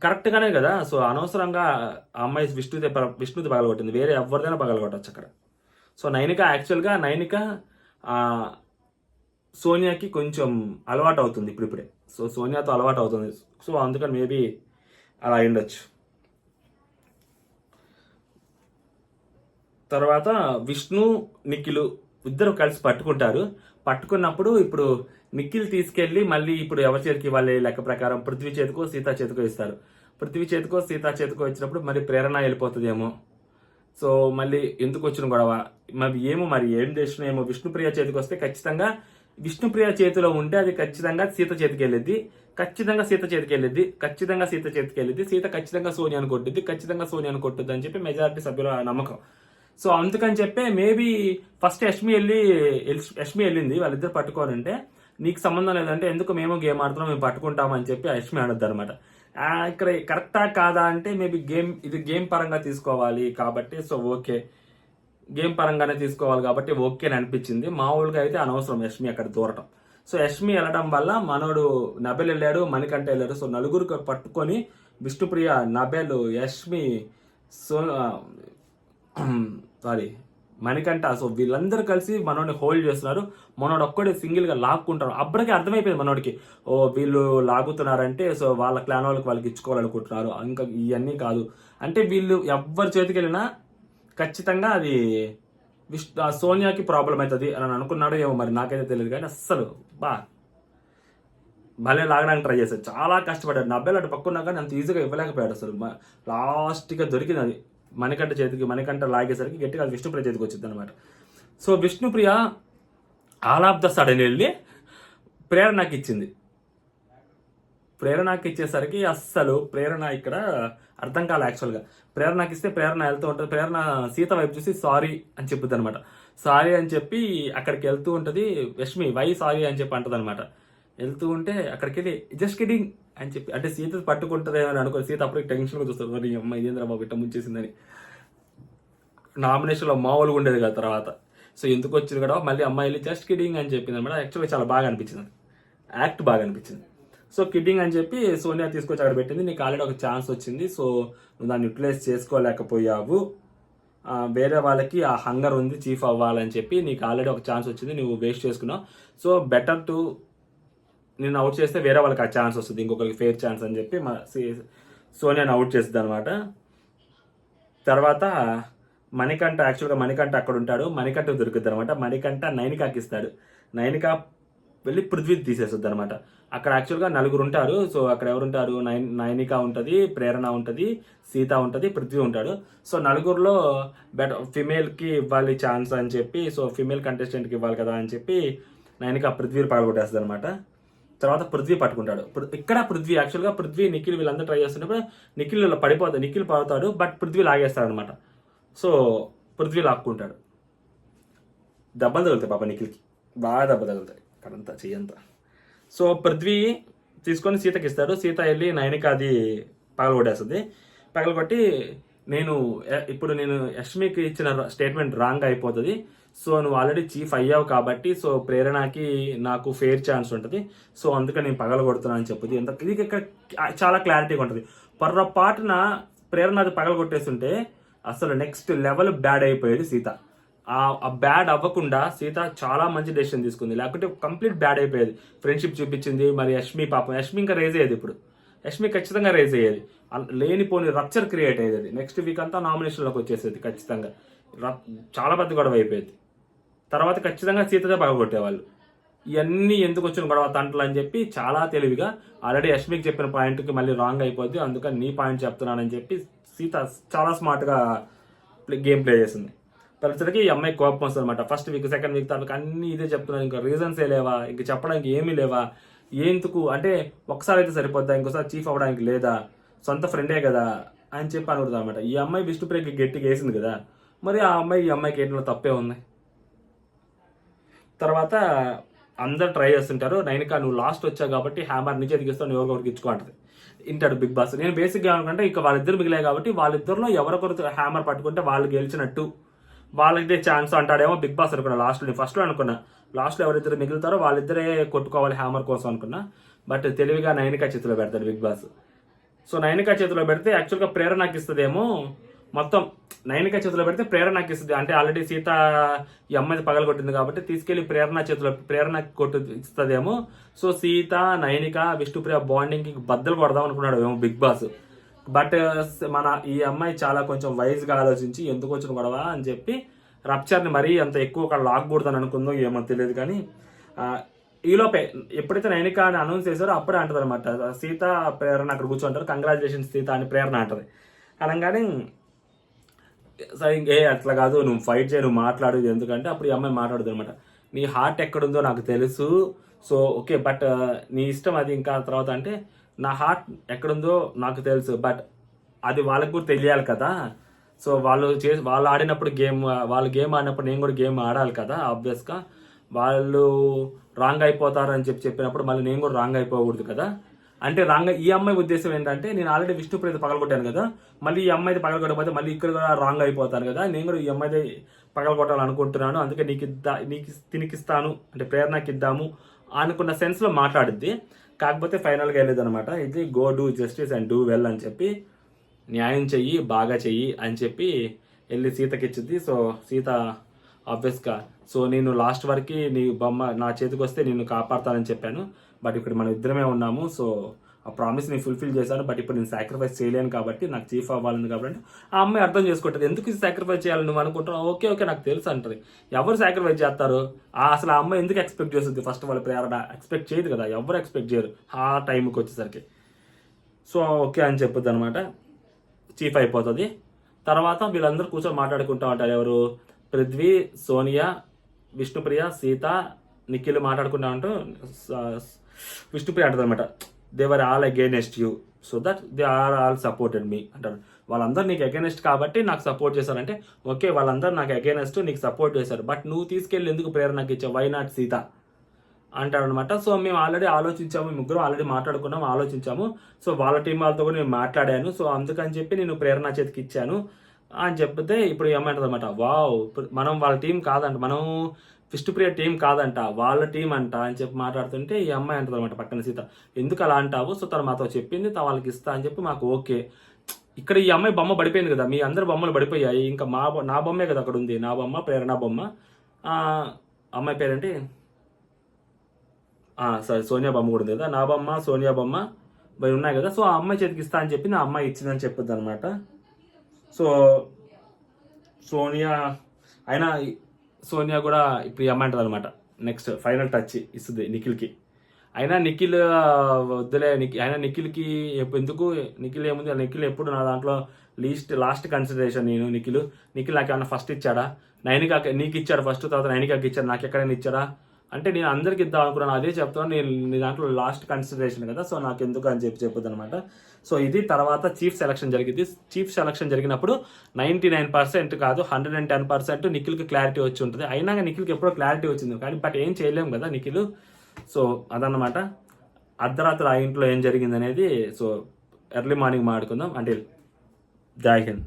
కరెక్ట్గానే కదా, సో అనవసరంగా ఆ అమ్మాయి విష్ణుది పగలగొట్టింది, వేరే ఎవరిదైనా పగలగొట్టచ్చు అక్కడ. సో యాక్చువల్గా నైనిక సోనియాకి కొంచెం అలవాటు అవుతుంది ఇప్పుడిప్పుడే, సో సోనియాతో అలవాటు అవుతుంది, సో అందుకని మేబీ అలా అయ్యుండొచ్చు. తర్వాత విష్ణు నిఖిల్ ఇద్దరు కలిసి పట్టుకున్నప్పుడు ఇప్పుడు నిఖిల్ తీసుకెళ్ళి మళ్ళీ ఇప్పుడు ఎవరి చేతికి ఇవ్వాలి లెక్క ప్రకారం పృథ్వీ చేతికో సీతా చేతికో ఇస్తారు. పృథ్వీ చేతికో సీతా చేతికో ఇచ్చినప్పుడు మరి ప్రేరణ వెళ్ళిపోతుందేమో, సో మళ్ళీ ఎందుకు వచ్చిన గొడవ మరి ఏం చేసిన ఏమో. విష్ణుప్రియ చేతికి వస్తే ఖచ్చితంగా విష్ణుప్రియ చేతిలో ఉంటే అది ఖచ్చితంగా సీత చేతికి వెళ్ళిద్ది, సీత ఖచ్చితంగా సోనియాను కొట్టుద్ది అని చెప్పి మెజారిటీ సభ్యుల నమ్మకం. సో అందుకని చెప్పే మేబీ ఫస్ట్ యష్మి వెళ్ళింది వాళ్ళిద్దరు పట్టుకోనంటే, నీకు సంబంధం లేదంటే ఎందుకు మేము గేమ్ ఆడుతున్నాం, మేము పట్టుకుంటామని చెప్పి యష్మి అనొద్దు అనమాట. ఇక్కడ కరెక్టా కాదా అంటే మేబీ ఇది గేమ్ పరంగా తీసుకోవాలి కాబట్టి, సో ఓకే గేమ్ పరంగానే తీసుకోవాలి కాబట్టి ఓకే అని అనిపించింది. మామూలుగా అయితే అనవసరం యష్మి అక్కడ దూరటం. సో యష్మి వెళ్ళడం వల్ల మనోడు నబెల్ వెళ్ళాడు, మణికంఠ వెళ్ళాడు. సో నలుగురు పట్టుకొని విష్ణుప్రియ, నబెల్, యష్మి, మణికంఠ, సో వీళ్ళందరూ కలిసి మనోడిని హోల్డ్ చేస్తున్నారు. మనోడు ఒక్కడే సింగిల్గా లాక్కుంటారు. అప్పటికే అర్థమైపోయింది మనోడికి, వీళ్ళు లాగుతున్నారంటే సో వాళ్ళ క్లాన్ వాళ్ళకి ఇచ్చుకోవాలనుకుంటున్నారు, ఇంకా ఇవన్నీ కాదు అంటే వీళ్ళు ఎవరి చేతికి వెళ్ళినా ఖచ్చితంగా అది సోనియాకి ప్రాబ్లం అవుతుంది అని అనుకున్నాడు ఏమో, మరి నాకైతే తెలియదు. కానీ అస్సలు భలే లాగడానికి ట్రై చేశాడు, చాలా కష్టపడ్డాడు. నబ్బేలు అటు పక్కున్నా కానీ అంత ఈజీగా ఇవ్వలేకపోయాడు అసలు. లాస్ట్గా దొరికింది అది మణికంఠ లాగేసరికి గట్టిగా విష్ణుప్రియ చేతికి వచ్చింది అనమాట. So Vishnupriya all of the sudden వెళ్ళి ప్రేరణకి ఇచ్చింది. ప్రేరణకి ఇచ్చేసరికి అస్సలు ప్రేరణ ఇక్కడ అర్థం కాలే. యాక్చువల్గా ప్రేరణకి ఇస్తే ప్రేరణ వెళ్తూ ఉంటుంది, ప్రేరణ సీత వైపు చూసి సారీ అని చెప్పుద్ది అనమాట. సారీ అని చెప్పి అక్కడికి వెళ్తూ ఉంటుంది. యష్మి వై సారీ అని చెప్పి అంటుంది అనమాట. వెళ్తూ ఉంటే అక్కడికి వెళ్ళి జస్ట్ కిడింగ్ అని చెప్పి, అంటే సీత పట్టుకుంటుంది అని అనుకో. సీత అప్పటికి టెన్షన్గా చూస్తుంది, మరి అమ్మ ఇదేంద్ర బాబు ఇట్ట ముంచేసిందని. నామినేషన్లో మామూలుగా ఉండేది కదా తర్వాత. సో ఎందుకు వచ్చింది కూడా మళ్ళీ అమ్మాయిలు జస్ట్ కిడింగ్ అని చెప్పింది అనమాట. యాక్చువల్గా చాలా బాగా అనిపించింది, యాక్ట్ బాగా అనిపించింది. సో కిడ్డింగ్ అని చెప్పి సోనియా తీసుకొచ్చి అక్కడ పెట్టింది. నీకు ఆల్రెడీ ఒక ఛాన్స్ వచ్చింది, సో నువ్వు దాన్ని యూటిలైజ్ చేసుకోలేకపోయావు. వేరే వాళ్ళకి ఆ హంగర్ ఉంది చీఫ్ అవ్వాలని చెప్పి, నీకు ఆల్రెడీ ఒక ఛాన్స్ వచ్చింది, నువ్వు వేస్ట్ చేసుకున్నావు. సో బెటర్ టు నేను అవుట్ చేస్తే వేరే వాళ్ళకి ఆ ఛాన్స్ వస్తుంది, ఇంకొకరికి ఫేర్ ఛాన్స్ అని చెప్పి సోనియాని అవుట్ చేస్తుంది అనమాట. తర్వాత మణికంఠ, యాక్చువల్గా మణికంఠ అక్కడ ఉంటాడు, మణికంఠ దొరుకుద్ది అనమాట. మణికంఠ నైనికాకి ఇస్తాడు, నైనిక వెళ్ళి పృథ్వీ తీసేస్తుంది అనమాట. అక్కడ యాక్చువల్గా 4 ఉంటారు. సో అక్కడ ఎవరుంటారు, నైనిక ఉంటుంది, ప్రేరణ ఉంటుంది, సీత ఉంటుంది, పృథ్వీ ఉంటాడు. సో 4లో ఫిమేల్కి ఇవ్వాలి ఛాన్స్ అని చెప్పి, సో ఫిమేల్ కంటెస్టెంట్కి ఇవ్వాలి కదా అని చెప్పి నైనిక పృథ్వీని పగలగొట్టేస్తుంది అనమాట. తర్వాత పృథ్వీ పట్టుకుంటాడు. ఇక్కడ పృథ్వీ యాక్చువల్గా పృథ్వీ నిఖిల్ వీళ్ళందరూ ట్రై చేస్తున్నప్పుడు నిఖిల్ పడిపోతాడు, నిఖిల్ పడతాడు, బట్ పృథ్వీ లాగేస్తాడు అనమాట. సో పృథ్వీ లాక్కుంటాడు. దెబ్బలు తగులుతాయి పాప నిఖిల్కి, బాగా దెబ్బ తగులుతాయి అక్కడంతా చెయ్యంతా. సో పృథ్వీ తీసుకొని సీతకి ఇస్తాడు. సీత వెళ్ళి నయనిక అది పగలగొట్టేస్తుంది. పగలగొట్టి ఇప్పుడు నేను యష్మికి ఇచ్చిన స్టేట్మెంట్ రాంగ్ అయిపోతుంది, సో నువ్వు ఆల్రెడీ చీఫ్ అయ్యావు కాబట్టి సో ప్రేరణకి నాకు ఫెయిర్ ఛాన్స్ ఉంటుంది, సో అందుకని నేను పగలగొడుతున్నాను అని చెప్పుద్ది. ఇది ఇక్కడ చాలా క్లారిటీగా ఉంటుంది. పొర్రపాటున ప్రేరణ అది పగలగొట్టేస్తుంటే అసలు నెక్స్ట్ లెవెల్ బ్యాడ్ అయిపోయేది సీత. ఆ బ్యాడ్ అవ్వకుండా సీత చాలా మంచి డెసిషన్ తీసుకుంది, లేకపోతే కంప్లీట్ బ్యాడ్ అయిపోయేది. ఫ్రెండ్షిప్ చూపించింది. మరి యష్మి పాపం, యష్మి ఇంకా రేజ్ అయ్యేది. ఇప్పుడు యష్మి ఖచ్చితంగా రేజ్ అయ్యేది, లేనిపోని రప్చర్ క్రియేట్ అయ్యేది. నెక్స్ట్ వీక్ అంతా నామినేషన్లోకి వచ్చేసేది ఖచ్చితంగా. చాలా పెద్ద గొడవ అయిపోయేది. తర్వాత ఖచ్చితంగా సీతతో పగలగొట్టేవాళ్ళు. ఇవన్నీ ఎందుకు వచ్చిన గొడవ తంటలు అని చెప్పి చాలా తెలివిగా ఆల్రెడీ యష్మికి చెప్పిన పాయింట్కి మళ్ళీ రాంగ్ అయిపోద్ది, అందుకని నీ పాయింట్ చెప్తున్నానని చెప్పి సీత చాలా స్మార్ట్గా గేమ్ ప్లే చేసింది. పరిస్థితికి ఈ అమ్మాయి కోపం వస్తుంది అనమాట. First week, second week, third week అన్నీ ఇదే చెప్తున్నాను, ఇంకా రీజన్సే లేవా, ఇంక చెప్పడానికి ఏమీ లేవా, ఎందుకు అంటే ఒకసారి అయితే సరిపోద్దా, ఇంకోసారి చీఫ్ అవ్వడానికి లేదా, సొంత ఫ్రెండే కదా అని చెప్పి అనుకుంటుంది అనమాట. ఈ అమ్మాయి విష్ణుప్రియకి గట్టిగా వేసింది కదా, మరి ఆ అమ్మాయి ఈ అమ్మాయికి ఏంటో తప్పే ఉంది. తర్వాత అందరు ట్రై చేస్తుంటారు. నైనిక నువ్వు లాస్ట్ వచ్చావు కాబట్టి హ్యామర్ నుంచి ఎదిగిస్తావు, నువ్వు ఎవరికొరికి ఇచ్చుకుంటుంది ఇంటాడు బిగ్ బాస్. నేను బేసిక్గా అనుకుంటే ఇక వాళ్ళిద్దరు మిగిలాయి కాబట్టి వాళ్ళిద్దరిలో ఎవరొకరు హ్యామర్ పట్టుకుంటే వాళ్ళు గెలిచినట్టు, వాళ్ళకి ఛాన్స్ అంటాడేమో బిగ్ బాస్ అనుకున్నా. లాస్ట్లో నేను ఫస్ట్లో అనుకున్నా లాస్ట్లో ఎవరిద్దరు మిగులుతారో వాళ్ళిద్దరే కొట్టుకోవాలి హ్యామర్ కోసం అనుకున్నా. బట్ తెలివిగా నైనిక చేతిలో పెడతాడు బిగ్ బాస్. సో నైనిక చేతిలో పెడితే యాక్చువల్గా ప్రేరణకి ఇస్తుందేమో, మొత్తం నైనిక చేతిలో పెడితే ప్రేరణకి ఇస్తుంది. అంటే ఆల్రెడీ సీత ఈ అమ్మాయి పగలగొట్టింది కాబట్టి తీసుకెళ్లి ప్రేరణ కొట్టు ఇస్తుందేమో. సో సీత, నైనిక, విష్ణుప్రియ బాండింగ్కి బద్దలు కొడదాం అనుకున్నాడు ఏమో బిగ్ బాస్. బట్ ఈ అమ్మాయి చాలా కొంచెం వైజ్గా ఆలోచించి ఎందుకు వచ్చిన గొడవ అని చెప్పి రప్చర్ని మరీ అంత ఎక్కువ అక్కడ లాక్కూడదని అనుకుందో ఏమో తెలియదు. కానీ ఈలోపే ఎప్పుడైతే నైనిక అని అనౌన్స్ చేశారో అప్పుడే అంటది అనమాట, సీత ప్రేరణ అక్కడ కూర్చోంటారు, కంగ్రాచులేషన్స్ సీత అని ప్రేరణ అంటది. అనగానే సరే అట్లా కాదు, నువ్వు ఫైట్ చేయి, నువ్వు మాట్లాడు, ఎందుకంటే అప్పుడు ఈ అమ్మాయి మాట్లాడుతుంది అనమాట. నీ హార్ట్ ఎక్కడుందో నాకు తెలుసు, సో ఓకే బట్ నీ ఇష్టం అది. ఇంకా తర్వాత అంటే నా హార్ట్ ఎక్కడుందో నాకు తెలుసు, బట్ అది వాళ్ళకి కూడా తెలియాలి కదా. సో వాళ్ళు ఆడినప్పుడు వాళ్ళు గేమ్ ఆడినప్పుడు నేను కూడా గేమ్ ఆడాలి కదా. ఆబ్వియస్గా వాళ్ళు రాంగ్ అయిపోతారని చెప్పినప్పుడు మళ్ళీ నేను కూడా రాంగ్ అయిపోకూడదు కదా. అంటే రాంగ్ ఈ అమ్మాయి ఉద్దేశం ఏంటంటే నేను ఆల్రెడీ విష్ణుప్రియది పగలగొట్టాను కదా, మళ్ళీ ఈ అమ్మాయిది పగలగొట్టకపోతే మళ్ళీ ఇక్కడ కూడా రాంగ్ అయిపోతాను కదా, నేను కూడా ఈ అమ్మాయిది పగలగొట్టాలనుకుంటున్నాను, అందుకే నీకు తినికిస్తాను అంటే ప్రేరణకి ఇద్దాము అనుకున్న సెన్స్లో మాట్లాడిద్ది. కాకపోతే ఫైనల్గా వెళ్ళేది అనమాట, ఇది go do justice and do well అని చెప్పి, న్యాయం చెయ్యి, బాగా చెయ్యి అని చెప్పి వెళ్ళి సీతకి ఇచ్చింది. సో సీత ఆబ్వియస్గా సో నేను లాస్ట్ వరకు నీ బొమ్మ నా చేతికి వస్తే నిన్ను కాపాడతానని చెప్పాను, బట్ ఇక్కడ మనం ఇద్దరమే ఉన్నాము, సో ఆ ప్రామిస్ నేను ఫుల్ఫిల్ చేశాను, బట్ ఇప్పుడు నేను సాక్రిఫైస్ చేయలేను కాబట్టి నాకు చీఫ్ అవ్వాలని కాబట్టి ఆ అమ్మాయి అర్థం చేసుకుంటుంది. ఎందుకు సాక్రిఫైస్ చేయాలని నువ్వు అనుకుంటున్నావు, ఓకే నాకు తెలుసు అంటది. ఎవరు సాక్రిఫైస్ చేస్తారు, అసలు ఆ అమ్మాయి ఎందుకు ఎక్స్పెక్ట్ చేస్తుంది, ఫస్ట్ వాళ్ళ ప్రేరణ ఎక్స్పెక్ట్ చేయదు కదా, ఎవరు ఎక్స్పెక్ట్ చేయరు ఆ టైంకి వచ్చేసరికి. సో ఓకే అని చెప్పుద్ది అనమాట, చీఫ్ అయిపోతుంది. తర్వాత వీళ్ళందరూ కూర్చొని మాట్లాడుకుంటూ ఉంటారు. ఎవరు, పృథ్వీ, సోనియా, విష్ణుప్రియ, సీత, నిఖిల్ మాట్లాడుకుంటా ఉంటూ విష్ణుప్రియ అంటది అనమాట, they were all against you so that they are all supported me అంటారు. వాళ్ళందరూ నీకు అగైనెస్ట్ కాబట్టి నాకు సపోర్ట్ చేశారంటే ఓకే వాళ్ళందరూ నాకు అగైనెస్ట్ నీకు సపోర్ట్ చేశారు, బట్ నువ్వు తీసుకెళ్ళి ఎందుకు ప్రేరణకి ఇచ్చావు, వై నాట్ సీత అంటాడు అనమాట. సో మేము ఆల్రెడీ ఆలోచించాము, ముగ్గురు ఆల్రెడీ మాట్లాడుకున్నాము, ఆలోచించాము, సో వాళ్ళ టీం వాళ్ళతో కూడా నేను మాట్లాడాను, సో అందుకని చెప్పి నేను ప్రేరణ చేతికి ఇచ్చాను అని చెప్తే ఇప్పుడు ఏమంటుంది అనమాట, వావ్ మనం వాళ్ళ టీం కాదంట, మనం విష్ణుప్రియ టీం కాదంట, వాళ్ళ టీం అంట అని చెప్పి మాట్లాడుతుంటే ఈ అమ్మాయి అంటుంది అనమాట పక్కన సీత, ఎందుకు అలా అంటావు, సో తను మాతో చెప్పింది వాళ్ళకి ఇస్తా అని చెప్పి మాకు ఓకే. ఇక్కడ ఈ అమ్మాయి బొమ్మ పడిపోయింది కదా, మీ అందరు బొమ్మలు పడిపోయాయి, ఇంకా నా బొమ్మే కదా అక్కడ ఉంది, నా బొమ్మ ప్రేరణ బొమ్మ, అమ్మాయి పేరేంటి సరే సోనియా బొమ్మ కూడా ఉంది కదా, నా బొమ్మ సోనియా బొమ్మ ఉన్నాయి కదా, సో ఆ అమ్మాయి చేతికి ఇస్తా అని చెప్పి నా అమ్మాయి ఇచ్చిందని చెప్పుద్ది అనమాట. సో సోనియా కూడా ఇప్పుడు ఈ అమ్మాయి అంటుంది అనమాట, నెక్స్ట్ ఫైనల్ టచ్ ఇస్తుంది నిఖిల్కి. అయినా నిఖిల్ వద్దులే, అయినా నిఖిల్కి ఎందుకు, నిఖిల్ ఏముంది, నిఖిల్ ఎప్పుడు నా దాంట్లో లాస్ట్ కన్సిడరేషన్. నిఖిల్ నాకు ఏమన్నా ఫస్ట్ ఇచ్చాడా, నైనికాకి నీకు ఇచ్చాడు ఫస్ట్, తర్వాత నైనికాకి ఇచ్చాడు, నాకు ఎక్కడైనా ఇచ్చాడా, అంటే నేను అందరికి ఇద్దాం అనుకున్నాను, అదే చెప్తాను, నేను నీ దాంట్లో లాస్ట్ కన్సిడరేషన్ కదా, సో నాకు ఎందుకు అని చెప్పొద్దు అనమాట. సో ఇది తర్వాత చీఫ్ సెలక్షన్ జరిగింది. చీఫ్ సెలక్షన్ జరిగినప్పుడు 99% కాదు 110% నిఖిల్కి క్లారిటీ వచ్చి ఉంటుంది. అయినా నిఖిల్కి ఎప్పుడో క్లారిటీ వచ్చింది కానీ బట్ ఏం చేయలేము కదా నిఖిల్. సో అదన్నమాట. అర్ధరాత్రి ఆ ఇంట్లో ఏం జరిగింది అనేది సో ఎర్లీ మార్నింగ్ మాట్లాడుకుందాం. అంటే జై హింద్.